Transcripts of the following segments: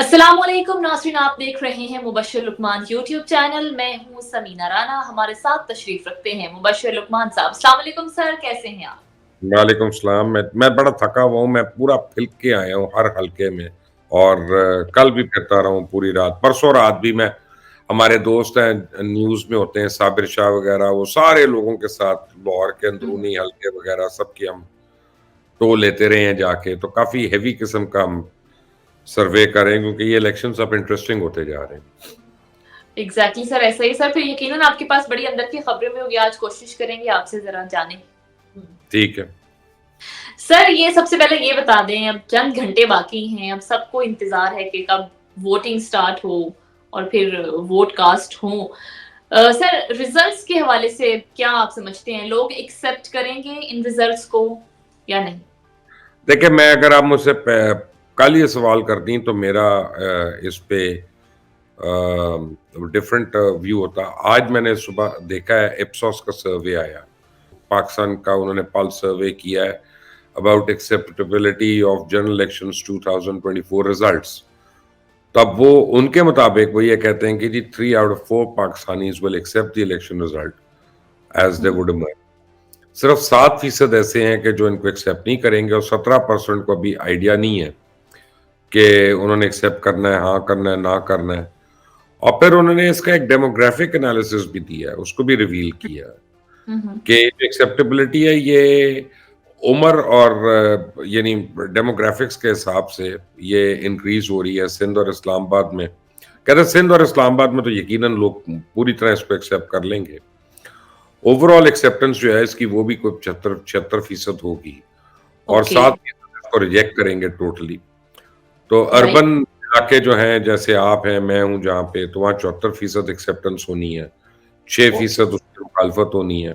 अस्सलामुअलैकुम नाज़रीन, आप देख रहे हैं मुबश्शिर लुकमान यूट्यूब चैनल। मैं हूं समीना राना। हमारे साथ तशरीफ रखते हैं मुबश्शिर लुकमान साहब। अस्सलाम वालेकुम सर, कैसे हैं आप? वालेकुम सलाम। मैं बड़ा थका हुआ हूँ। मैं पूरा फिल के आया हूँ हर हल्के में। और कल भी फिरता रहा हूँ पूरी रात। परसों रात भी मैं, हमारे दोस्त हैं न्यूज़ में होते हैं, साबिर शाह वगैरह, वो सारे लोगों के साथ लाहौर के हम्म। अंदरूनी हल्के वगैरह सबकी हम टो लेते रहे हैं जाके। तो काफ़ी हेवी किस्म का हम सर्वे करें, क्योंकि ये इलेक्शंस अब इंटरेस्टिंग होते जा रहे हैं। एग्जैक्टली सर, ऐसा ही सर। फिर यकीनन आपके पास बड़ी अंदर की खबरें भी होगी। आज कोशिश करेंगे आपसे जरा जाने। ठीक है। सर, ये सबसे पहले ये बता दें, अब चंद घंटे बाकी हैं। अब सबको इंतजार है कि कब वोटिंग स्टार्ट हो और फिर वोट कास्ट हो। सर, रिजल्ट्स के हवाले से क्या आप समझते हैं, लोग एक्सेप्ट करेंगे इन रिजल्ट्स को या नहीं? देखिए, मैं अगर आप मुझसे कल ये सवाल करती तो मेरा इस पे डिफरेंट व्यू होता। आज मैंने सुबह देखा है, इप्सॉस का सर्वे आया, पाकिस्तान का उन्होंने पल्स सर्वे किया है about acceptability of general elections 2024 results. तब वो उनके मुताबिक वो ये कहते हैं कि जी 3 out of 4 Pakistanis will accept the election result as they would emerge. सिर्फ 7% ऐसे हैं कि जो इनको एक्सेप्ट नहीं करेंगे, और 17% को अभी आइडिया नहीं है कि उन्होंने एक्सेप्ट करना है, हाँ करना है, ना करना है। और फिर उन्होंने इसका एक डेमोग्राफिक एनालिसिस भी दिया है, उसको भी रिवील किया है हम्म। कि जो एक्सेप्टेबिलिटी है ये उम्र और यानी डेमोग्राफिक्स के हिसाब से ये इंक्रीज हो रही है। सिंध और इस्लामाबाद में, कहते हैं सिंध और इस्लामाबाद में तो यकीनन लोग पूरी तरह इसको एक्सेप्ट कर लेंगे। ओवरऑल एक्सेप्टेंस जो है इसकी वो भी कोई 75-76% होगी, और ओके। 7% इसको रिजेक्ट करेंगे टोटली। तो राइट। अर्बन इलाके जो हैं, जैसे आप हैं, मैं हूं जहाँ पे, तो वहाँ 74% एक्सेप्टेंस होनी है, ओके। 6% उसकी मुखालफत होनी है।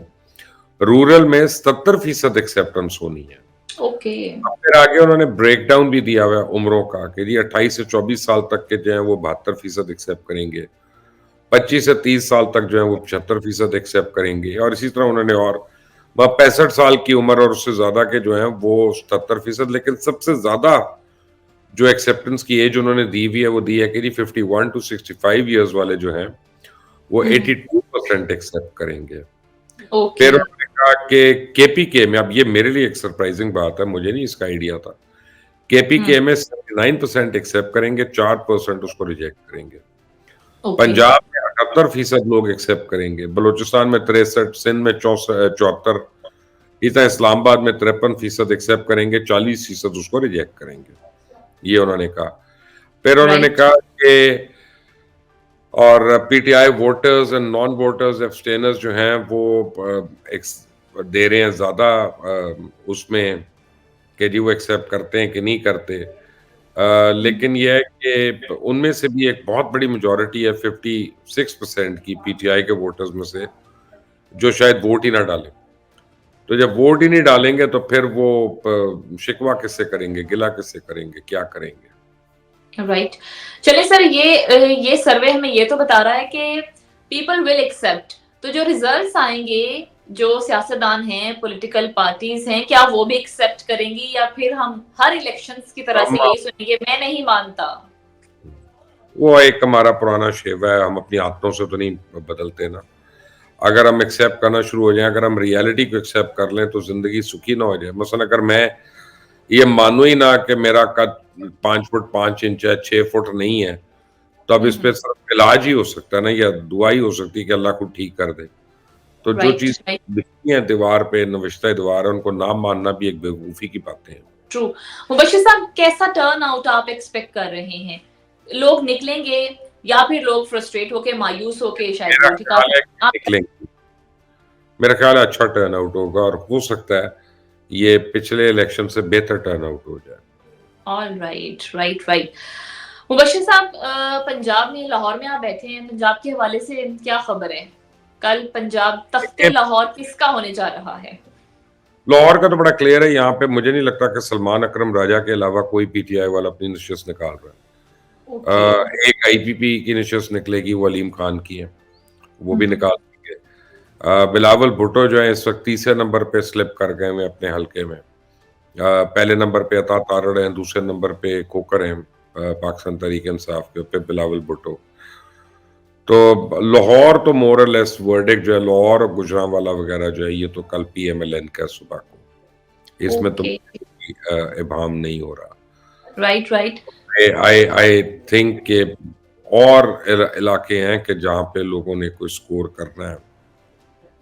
रूरल में 70% एक्सेप्टेंस होनी है। ओके। अब फिर आगे उन्होंने ब्रेक डाउन भी दिया हुआ है उम्रों का, कि जी 28 से 24 साल तक के जो है वो 72% एक्सेप्ट करेंगे, 25 से 30 साल तक जो है वो 75% एक्सेप्ट करेंगे, और इसी तरह उन्होंने और 65 साल की उम्र और उससे ज्यादा के जो है वो 77%। लेकिन सबसे ज्यादा जो एक्सेप्टेंस की एज उन्होंने दी हुई है वो दी है कि जी 51 टू 65 ईयर्स वाले जो हैं वो हम्म। 82% एक्सेप्ट करेंगे। ओके। फिर उन्होंने कहा कि केपीके में, अब ये मेरे लिए एक सरप्राइजिंग बात है, मुझे नहीं इसका आइडिया था, हम्म। केपीके में 79% एक्सेप्ट करेंगे, 4% उसको रिजेक्ट करेंगे। ओके। पंजाब में 78% लोग एक्सेप्ट करेंगे, बलूचिस्तान में 63, सिंध में 74, इतना इस्लामाबाद में 53% एक्सेप्ट करेंगे, 40% उसको रिजेक्ट करेंगे। ये उन्होंने कहा। फिर उन्होंने राइट। कहा कि और PTI voters and non voters abstainers जो हैं वो दे रहे हैं ज्यादा उसमें, कि जी वो एक्सेप्ट करते हैं कि नहीं करते। लेकिन ये है कि उनमें से भी एक बहुत बड़ी मेजोरिटी है, 56% की पीटीआई के वोटर्स में से, जो शायद वोट ही ना डालें। तो जब वोट ही नहीं डालेंगे तो फिर वो शिकवा किससे करेंगे, गिला किससे करेंगे, क्या करेंगे? राइट। चलिए सर, ये सर्वे हमें ये तो बता रहा है कि पीपल विल एक्सेप्ट। तो जो रिजल्ट्स आएंगे, जो सियासतदान हैं, पॉलिटिकल पार्टीज हैं, क्या वो भी एक्सेप्ट करेंगी, या फिर हम हर इलेक्शंस की तरह हम से यही सुनेंगे मैं नहीं मानता? वो एक हमारा पुराना शेवा है, हम अपनी आदतों से तो नहीं बदलते ना। अगर हम एक्सेप्ट करना शुरू हो जाएं, अगर हम रियलिटी को एक्सेप्ट कर लें तो जिंदगी सुखी ना हो जाए। मसलन अगर मैं ये मानूं ही ना कि मेरा कद 5 फुट 5 इंच है, 6 फुट नहीं है, तो अब इस पे सिर्फ इलाज ही हो सकता है ना, या दुआ ही हो सकती है कि अल्लाह को ठीक कर दे। तो जो राइट। चीज लिखी है दीवार पे, नविश्ता दीवार है, उनको ना मानना भी एक बेवकूफी की बातें हैं। ट्रू। मुबश्शिर साहब, कैसा टर्न आउट आप एक्सपेक्ट कर रहे हैं? लोग निकलेंगे या फिर लोग फ्रस्ट्रेट होके, मायूस होके शायद मेरा वोट ही ख्याल है कि आप? निकलेंगे। मेरा ख्याल है अच्छा टर्न आउट होगा, और हो सकता है ये पिछले इलेक्शन से बेहतर टर्न आउट हो जाए। All right, right, right. Mubashir साहब, पंजाब में, लाहौर में आप बैठे हैं, पंजाब के हवाले से क्या खबर है? कल पंजाब तख्ते देखिए, लाहौर किसका होने जा रहा है? लाहौर का तो बड़ा क्लियर है। यहाँ पे मुझे नहीं लगता कि सलमान अकरम राजा के अलावा कोई पीटीआई वाला अपनी नशिस्त निकाल रहा ओके। है। एक आईपीपी की नशिस्त निकलेगी, वो अलीम खान की है, वो भी हम्म। निकाल देंगे। बिलावल भुट्टो जो है इस वक्त तीसरे नंबर पे स्लिप कर गए हैं अपने हलके में। पहले नंबर पे अता तारड़ हैं, दूसरे नंबर पे खोकर हैं, पाकिस्तान तहरीक इंसाफ के पे बिलावल भुट्टो। तो लाहौर तो मोर और लेस वर्डिक्ट जो है, लाहौर और गुजरांवाला वगैरह जो है, ये तो कल PMLN का सुबह को, इसमें तो ओके, इबाम नहीं हो रहा। Right right. आई थिंक के और इलाके हैं कि जहाँ पे लोगों ने कोई स्कोर करना है,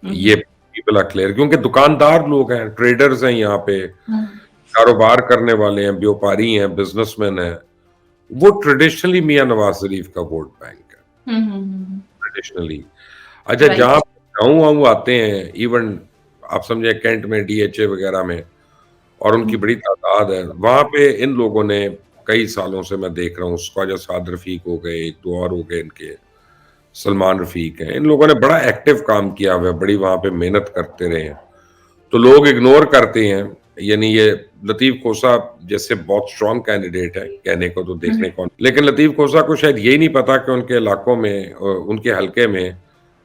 ये पीपल आर क्लियर, क्योंकि दुकानदार लोग हैं, ट्रेडर्स हैं, यहाँ पे कारोबार करने वाले हैं, व्यापारी हैं, बिजनेसमैन हैं, वो ट्रेडिशनली मियां नवाज शरीफ का वोट बैंक है, ट्रेडिशनली। अच्छा, राइट। जहाँ गाँव वाँव आते हैं, इवन आप समझे कैंट में, DHA वगैरह में, और उनकी बड़ी तादाद है वहां पे, इन लोगों ने कई सालों से मैं देख रहा हूँ, ख्वाजा साद रफीक हो गए, एक दो और हो गए इनके, सलमान रफीक हैं, इन लोगों ने बड़ा एक्टिव काम किया हुआ है, बड़ी वहां पे मेहनत करते रहे हैं। तो लोग इग्नोर करते हैं, यानी ये लतीफ खोसा जैसे बहुत स्ट्रांग कैंडिडेट है कहने को तो, देखने को, लेकिन लतीफ खोसा को शायद यही नहीं पता कि उनके इलाकों में, उनके हलके में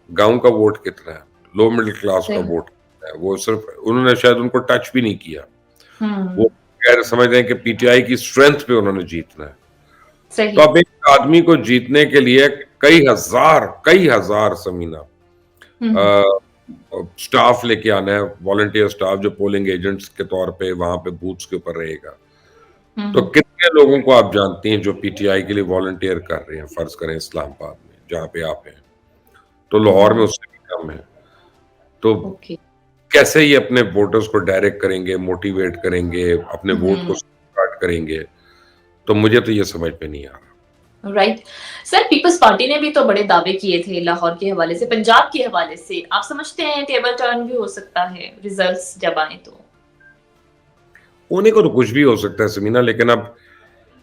गांव का वोट कितना है, लो मिडिल क्लास का वोट कितना है, वो सिर्फ उन्होंने शायद उनको टच भी नहीं किया। वो खैर समझते हैं कि PTI की स्ट्रेंथ पे उन्होंने जीतना है। तो अब एक आदमी को जीतने के लिए कई हजार समीना स्टाफ लेके आना है, वॉलंटियर स्टाफ जो पोलिंग एजेंट्स के तौर पे वहां पे बूथ्स के ऊपर रहेगा। तो कितने लोगों को आप जानती हैं जो PTI के लिए वॉलंटियर कर रहे हैं, फर्ज करें इस्लामाबाद में जहाँ पे आप हैं, तो लाहौर में उससे भी कम है। तो कैसे ये अपने वोटर्स को डायरेक्ट करेंगे, मोटिवेट करेंगे, अपने वोट को स्टार्ट करेंगे, तो मुझे तो ये समझ में नहीं आ रहा। राइट। सर, पीपल्स पार्टी ने भी तो बड़े दावे किए थे लाहौर के हवाले से, पंजाब के हवाले से। आप समझते हैं टेबल टर्न भी हो सकता है रिजल्ट्स जब आए तो? होने को तो कुछ भी हो सकता है समीना, लेकिन अब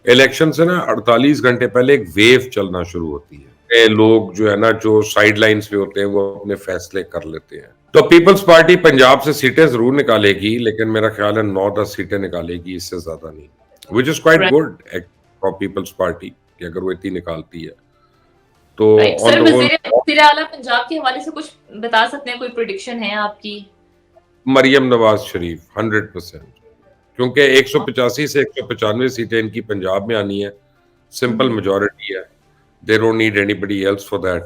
इलेक्शन से ना 48 घंटे पहले एक वेव चलना शुरू होती है। लोग जो है ना, जो साइड लाइन्स पे होते हैं, वो अपने फैसले कर लेते हैं। तो पीपल्स पार्टी पंजाब से सीटें जरूर निकालेगी, लेकिन मेरा ख्याल है 9-10 सीटें निकालेगी, इससे ज्यादा नहीं, which is quite good for Peoples Party कि अगर वो इतनी निकालती है तो। सर, वज़ीर आला पंजाब के हवाले से कुछ बता सकते हैं? कोई प्रेडिक्शन है आपकी? मरियम नवाज शरीफ 100%, क्योंकि 185 से 195 सीटें इनकी पंजाब में आनी है, सिंपल मेजॉरिटी है, they don't need anybody else for that.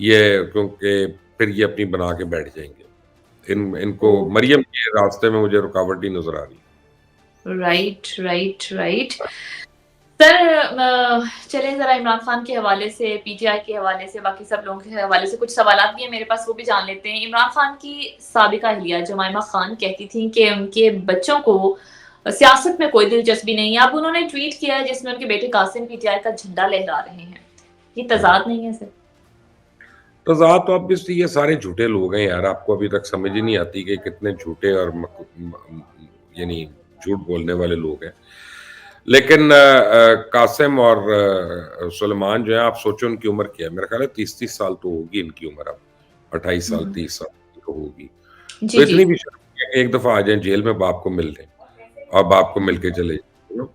ये क्योंकि फिर ये अपनी बना के बैठ जाएंगे, इनको मरियम के रास्ते में मुझे रुकावट ही नजर आ रही। Right right right. सर, चलें जरा इमरान खान के हवाले से, PTI के हवाले से, बाकी सब लोगों के हवाले से कुछ सवालात भी हैं मेरे पास, वो भी जान लेते हैं। इमरान खान की साबिका अहलिया जमाइमा खान कहती थी कि उनके बच्चों को सियासत में कोई दिलचस्पी नहीं है। अब उन्होंने ट्वीट किया है जिसमें उनके बेटे कासिम PTI का झंडा लहरा रहे हैं। ये तजाद नहीं है सर? तजाद तो ऑब्वियसली, ये सारे झूठे लोग हैं यार, आपको अभी तक समझ ही नहीं आती कि कितने झूठे और यानी झूठ बोलने वाले लोग हैं। लेकिन कासिम और सुलेमान जो है, आप सोचो उनकी उम्र क्या है, मेरा ख्याल है 30-30 साल तो होगी इनकी उम्र, अब 28 साल 30 साल तो होगी। तो इतनी भी शर्म नहीं है कि एक दफा आ जाए जेल में, बाप को मिल लें और बाप को मिलके चले जाए।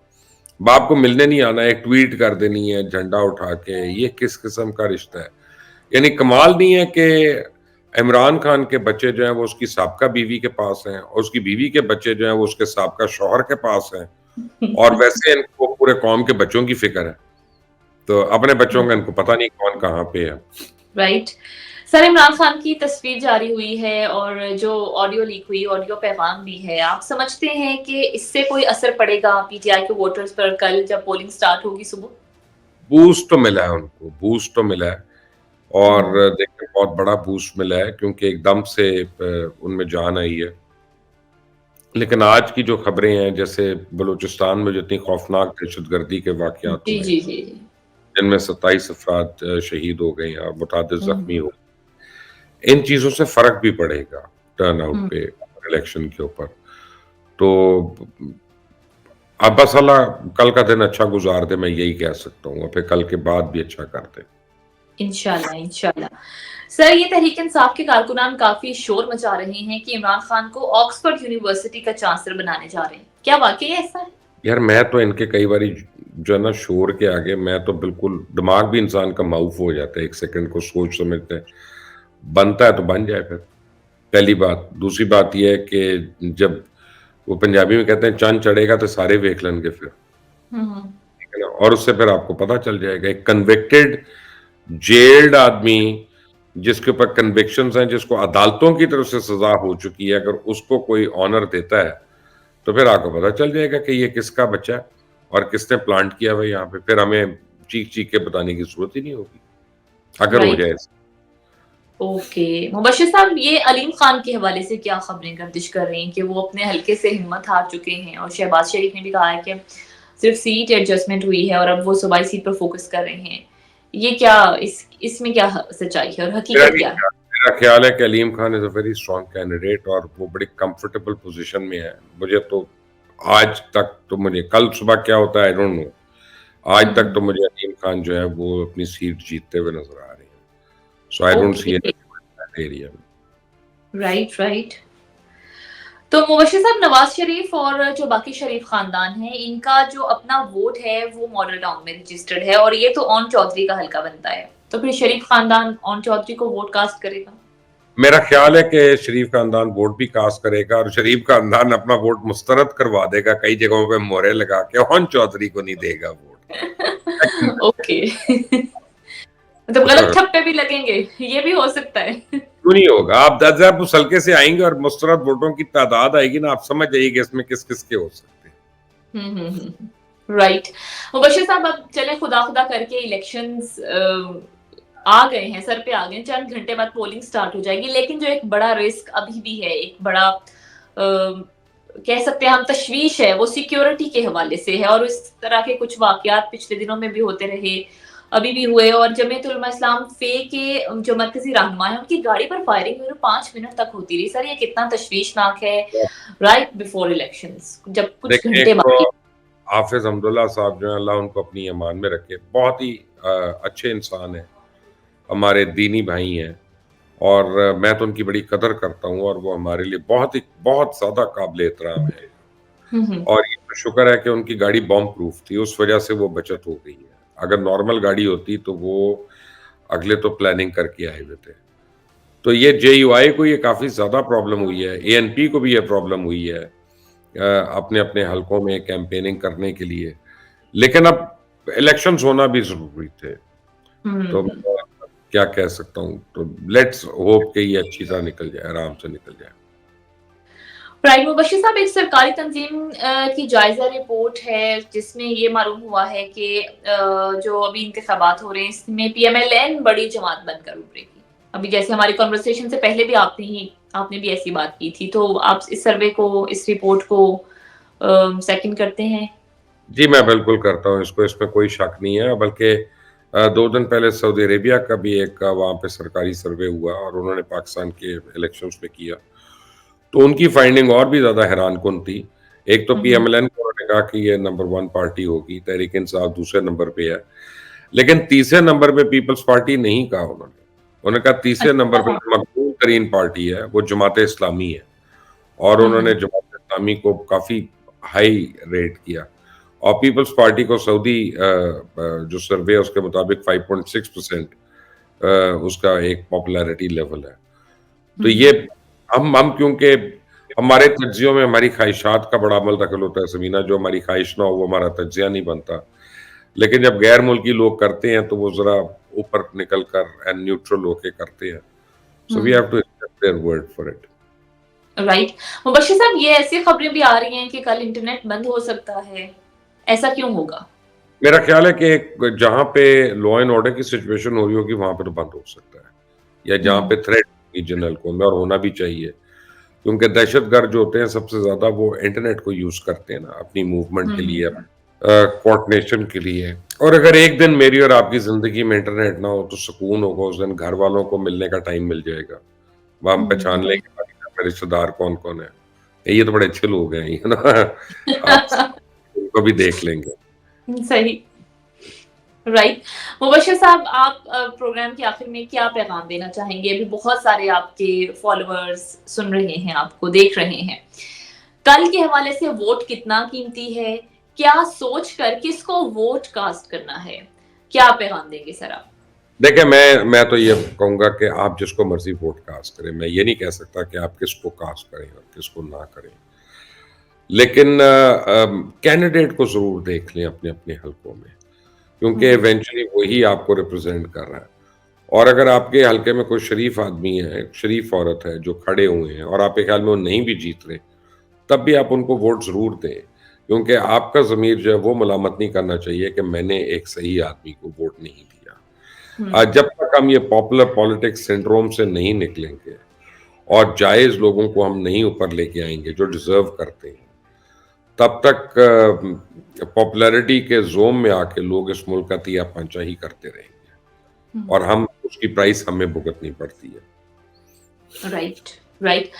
बाप को मिलने नहीं आना, एक ट्वीट कर देनी है झंडा उठा के, ये किस किस्म का रिश्ता है? यानी कमाल नहीं है कि इमरान खान के बच्चे जो हैं वो उसकी साबका बीवी के पास हैं, और उसकी बीवी के बच्चे जो हैं वो उसके साबका शौहर के पास हैं, और वैसे इनको पूरे कौम के बच्चों की फिक्र है, तो अपने बच्चों का इनको पता नहीं कौन कहाँ पे है। राइट। सर, इमरान खान की तस्वीर जारी हुई है और जो ऑडियो लीक हुई, ऑडियो पैगाम भी है, आप समझते हैं कि इससे कोई असर पड़ेगा PTI के वोटर्स पर कल जब पोलिंग स्टार्ट होगी सुबह? बूस्ट तो मिला है उनको, बूस्ट तो मिला है, और देखिए बहुत बड़ा बूस्ट मिला है, क्योंकि एकदम से उनमें जान आई है। लेकिन आज की जो खबरें हैं, जैसे बलूचिस्तान में जितनी खौफनाक दहशतगर्दी के वाकयात हुए, जिनमें 27 अफराद शहीद हो गए और मुतादिद जख्मी हो, इन चीजों से फर्क भी पड़ेगा टर्न आउट पे, इलेक्शन के ऊपर। तो अब बस अल्लाह कल का दिन अच्छा गुजार दे, मैं यही कह सकता हूँ, फिर कल के बाद भी अच्छा कर दे इंशाल्लाह इंशाल्लाह। सर, ये तहरीक इंसाफ के कारकुनान काफी शोर मचा रहे हैं कि इमरान खान को ऑक्सफोर्ड यूनिवर्सिटी का चांसलर बनाने जा रहे हैं, क्या वाकई ऐसा है? यार, मैं तो इनके कई बारी जो है ना, शोर के आगे मैं तो बिल्कुल, दिमाग भी इंसान का माउफ हो जाता है, एक सेकंड को सोच समझते हैं, बनता है तो बन जाए फिर, पहली बात। दूसरी बात यह है कि जब वो पंजाबी में कहते हैं चंद चढ़ेगा तो सारे वेख लेंगे फिर, ठीक है ना? और उससे फिर आपको पता चल जाएगा एक कन्विक्टेड जेल्ड आदमी जिसके ऊपर कन्विक्शंस हैं, जिसको अदालतों की तरफ से सजा हो चुकी है, अगर उसको कोई ऑनर देता है तो फिर आपको पता चल जाएगा कि ये किसका बच्चा है और किसने प्लांट किया हुआ है यहाँ पे। फिर हमें चीख चीख के बताने की जरूरत ही नहीं होगी अगर हो राइट। जाए। ओके, मुबश्शिर साहब, ये अलीम खान के हवाले से क्या खबरें गर्दिश कर रही हैं कि वो अपने हल्के से हिम्मत हार चुके हैं, और शहबाज शरीफ ने भी कहा है कि सिर्फ सीट एडजस्टमेंट हुई है और अब वो सूबाई सीट पर फोकस कर रहे हैं। ये क्या, इसमें क्या सच्चाई है और मेरा हकीकत नहीं क्या है? ख्याल मेरा ख्याल है कि Aleem Khan is a very strong candidate और वो बड़ी कंफर्टेबल पोजीशन में है। मुझे तो आज तक तो मुझे कल सुबह क्या होता है आई डोंट नो। आज तक हम्म। तो मुझे अलीम खान जो है वो अपनी सीट जीतते हुए नजर आ रही है। So I don't see okay. Any area. Right, right. तो मुबश्शिर साहब, नवाज शरीफ और जो बाकी शरीफ खानदान है, इनका जो अपना वोट है वो मॉडल टाउन में रजिस्टर्ड है, और ये तो ओन चौधरी का हल्का बनता है, तो फिर शरीफ खानदान ओन चौधरी को वोट कास्ट करेगा? मेरा ख्याल है कि शरीफ खानदान वोट भी कास्ट करेगा और शरीफ खानदान अपना वोट मुस्तरद करवा देगा, कई जगहों पे मोहरे लगा के ऑन चौधरी को नहीं देगा वोट। ओके। मतलब गलत ठप्पे भी लगेंगे, ये भी हो सकता है। क्यों नहीं होगा? आप 10,000 उस हल्के से आएंगे और मुस्तरद वोटों की तादाद आएगी ना, आप समझ जाइए इसमें किस किस के हो सकते हैं। राइट। मुबश्शिर साहब, अब चले खुदा खुदा करके इलेक्शंस आ गए हैं, सर पे आ गए हैं, चंद घंटे बाद पोलिंग स्टार्ट हो जाएगी, लेकिन जो एक बड़ा रिस्क अभी भी है, एक बड़ा कह सकते हैं हम तशवीश है, वो सिक्योरिटी के हवाले से है, और इस तरह के कुछ वाकयात पिछले दिनों में भी होते रहे, अभी भी हुए, और जमीयत उलमा इस्लाम फे के जो मरकजी रहनुमा है, उनकी गाड़ी पर फायरिंग हुई 5 मिनट तक होती रही। सर, ये कितना तशवीशनाक है, राइट बिफोर इलेक्शंस, जब कुछ देखिए, घंटे एक तो बाकी। हाफिज अब्दुल्ला साहब जो है अल्लाह उनको अपनी ईमान में रखे, बहुत ही अच्छे इंसान है, हमारे दीनी भाई हैं और मैं तो उनकी बड़ी कदर करता हूँ और वो हमारे लिए बहुत ज्यादा काबिल एहतराम है। हम्म। और ये तो शुक्र है कि उनकी गाड़ी बॉम्ब प्रूफ थी, उस वजह से वो बचत हो गई है। अगर नॉर्मल गाड़ी होती तो वो अगले तो प्लानिंग करके आए हुए थे। तो ये जेयूआई को ये काफी ज्यादा प्रॉब्लम हुई है, एएनपी को भी ये प्रॉब्लम हुई है अपने अपने हलकों में कैंपेनिंग करने के लिए। लेकिन अब इलेक्शंस होना भी जरूरी थे, तो हम्म। मैं क्या कह सकता हूँ। तो लेट्स होप कि ये अच्छी तरह निकल जाए, आराम से निकल जाए। राइट। मुबश्शिर साहब, एक सरकारी तंजीम की जायजा रिपोर्ट है जिसमें ये मालूम हुआ है कि जो अभी इंतखाबात हो रहे हैं इसमें पीएमएलएन बड़ी जमात बनकर उभरेगी। अभी जैसे हमारी कॉन्वर्सेशन से पहले भी आपने भी ऐसी बात की थी, तो आप इस सर्वे को, इस रिपोर्ट को सेकंड करते हैं? जी, मैं बिल्कुल करता हूँ इसको, इसमें कोई शक नहीं है। बल्कि 2 दिन पहले सऊदी अरेबिया का भी एक वहाँ पे सरकारी सर्वे हुआ और उन्होंने पाकिस्तान के इलेक्शंस में किया। तो उनकी फाइंडिंग और भी ज़्यादा हैरानकुन थी। एक तो हम्म। पीएमएलएन को उन्होंने कहा कि ये नंबर 1 पार्टी होगी, तहरीक-ए-इंसाफ दूसरे नंबर पे है। लेकिन तीसरे नंबर पे पीपल्स पार्टी नहीं कहा उन्होंने। उन्होंने कहा तीसरे नंबर पे अच्छा। जो मकबूल तरीन पार्टी है, वो जमात-ए-इस्लामी है और उन्होंने जमात-ए-इस्लामी को काफ़ी हाई रेट किया। और पीपल्स पार्टी को सऊदी जो सर्वे है उसके मुताबिक 5.6% उसका एक पॉपुलैरिटी लेवल है। तो ये हम क्योंकि हमारे तज्जियों में हमारी ख्वाहिशात का बड़ा अमल दखल होता है समीना, जो हमारी ख्वाहिश ना हो वो हमारा तज्जिया नहीं बनता। लेकिन जब गैर मुल्की लोग करते हैं तो वो ज़रा ऊपर निकल कर एंड न्यूट्रल होके करते हैं। So we have to accept their word for it. Right. Mubashir साहब, ये ऐसी खबरें भी आ रही हैं कि कल इंटरनेट बंद हो सकता है, ऐसा क्यों होगा? मेरा ख्याल है कि जहाँ पे लॉ एंड ऑर्डर की सिचुएशन हो रही होगी वहाँ पे तो बंद हो सकता है, या जहाँ पे थ्रेट होगी जनरल को में, और होना भी चाहिए। क्योंकि दहशतगर्द जो होते हैं सबसे ज़्यादा वो इंटरनेट को यूज़ करते हैं ना अपनी मूवमेंट के लिए, कोऑर्डिनेशन के लिए। और अगर एक दिन मेरी और आपकी ज़िंदगी में इंटरनेट ना हो तो सुकून होगा, उस दिन घर वालों को मिलने का टाइम मिल जाएगा। वहाँ हम पहचान लेंगे हमारे रिश्तेदार कौन-कौन है। ये तो बड़े अच्छे लोग हैं, ये ना आप उनको भी देख लेंगे। सही। राइट। मुबश्शिर साहब, आप प्रोग्राम के आखिर में क्या पैगाम देना चाहेंगे? अभी बहुत सारे आपके फॉलोअर्स सुन रहे हैं, आपको देख रहे हैं। कल के हवाले से वोट कितना कीमती है? क्या सोच कर किसको वोट कास्ट करना है? क्या पैगाम देंगे सर आप? देखिए, मैं तो ये कहूँगा कि आप जिसको मर्ज़ी वोट कास्ट करें। मैं ये नहीं कह सकता कि आप किसको कास्ट करें और किसको ना करें। लेकिन कैंडिडेट को जरूर देख लें अपने अपने हलकों में, क्योंकि इवेंचुअली वही आपको रिप्रेजेंट कर रहा है। और अगर आपके हलके में कोई शरीफ आदमी है, शरीफ औरत है जो खड़े हुए हैं और आपके ख्याल में वो नहीं भी जीत रहे, तब भी आप उनको वोट ज़रूर दें, क्योंकि आपका ज़मीर जो है वो मलामत नहीं करना चाहिए कि मैंने एक सही आदमी को वोट नहीं दिया। जब तक हम ये पॉपुलर पॉलिटिक्स सिंड्रोम से नहीं निकलेंगे और जायज़ लोगों को हम नहीं ऊपर लेके आएँगे जो डिज़र्व करते हैं, तब तक पॉपुलैरिटी के ज़ोन में आके लोग इस मुल्क का तिया-पंचा ही करते रहेंगे और हम उसकी प्राइस हमें भुगतनी पड़ती है। Right, right.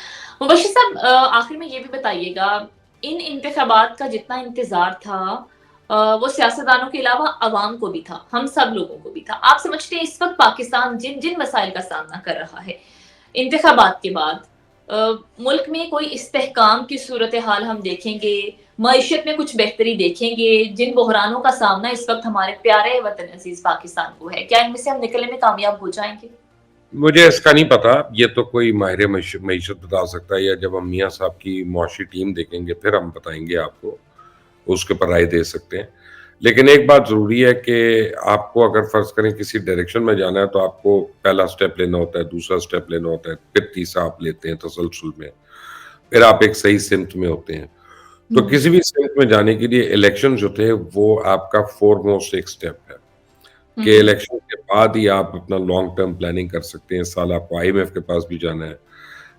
मुबश्शिर साहब, आखिर में ये भी बताइएगा, इन इंतखाबात का जितना इंतज़ार था, वो सियासतदानों के अलावा अवाम को भी था, हम सब लोगों को भी था। आप समझते हैं इस वक़्त पाकिस्तान जिन मसाइल का सामना कर रहा है, इंतखाबात के बाद मुल्क में कोई इस्तेहकाम की सूरत-ए-हाल हम देखेंगे, मईशत में कुछ बेहतरी देखेंगे, जिन बहरानों का सामना इस वक़्त हमारे प्यारे वतन अज़ीज़ पाकिस्तान को है, क्या इनमें से हम निकलने में कामयाब हो जाएँगे? मुझे इसका नहीं पता, ये तो कोई माहिर मईशत बता सकता है, या जब हम मियाँ साहब की मुआशी टीम देखेंगे फिर हम बताएँगे आपको, उसके ऊपर राय दे सकते हैं। लेकिन एक बात ज़रूरी है कि आपको अगर फ़र्ज़ करें किसी डायरेक्शन में जाना है तो आपको पहला स्टेप लेना होता है, दूसरा स्टेप लेना होता है, फिर तीसरा आप लेते हैं तसलसल में, फिर आप एक सही सिमत में होते हैं। तो किसी भी सिमत में जाने के लिए इलेक्शन जो थे वो आपका फ़ोरमोस्ट एक स्टेप है, कि इलेक्शन के बाद ही आप अपना लॉन्ग टर्म प्लानिंग कर सकते हैं। इस साल आपको आईएमएफ के पास भी जाना है,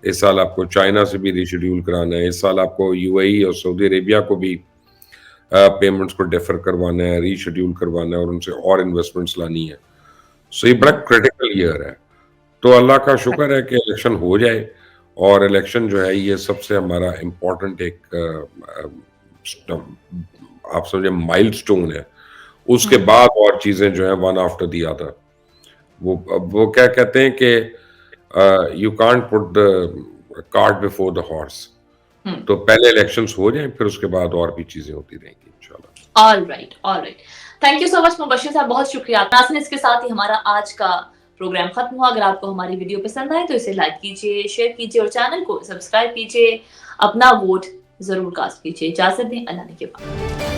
इस साल आपको चाइना से भी रीशेड्यूल कराना है, इस साल आपको यूएई और सऊदी अरेबिया को भी पेमेंट्स को डेफर करवाना है, रीशेड्यूल करवाना है और उनसे और इन्वेस्टमेंट्स लानी है। सो ये बड़ा क्रिटिकल ईयर है। तो अल्लाह का शुक्र है कि इलेक्शन हो जाए, और इलेक्शन जो है ये सबसे हमारा इम्पोर्टेंट एक आप समझे माइलस्टोन है। उसके बाद और चीज़ें जो हैं वन आफ्टर द अदर। वो क्या कहते हैं कि you can't put the cart before the horse. तो पहले इलेक्शंस हो जाएं, फिर उसके बाद और भी चीजें होती रहेंगी इंशाल्लाह। All right, all right. Thank you so much Mubashir साहब, बहुत शुक्रिया। नाज़रीन, इसके साथ ही हमारा आज का प्रोग्राम खत्म हुआ। अगर आपको हमारी वीडियो पसंद आए तो इसे लाइक कीजिए, शेयर कीजिए और चैनल को सब्सक्राइब कीजिए। अपना वोट ज़रूर कास्ट कीजिए। इजाज़त दें, अल्लाह ने के बाद।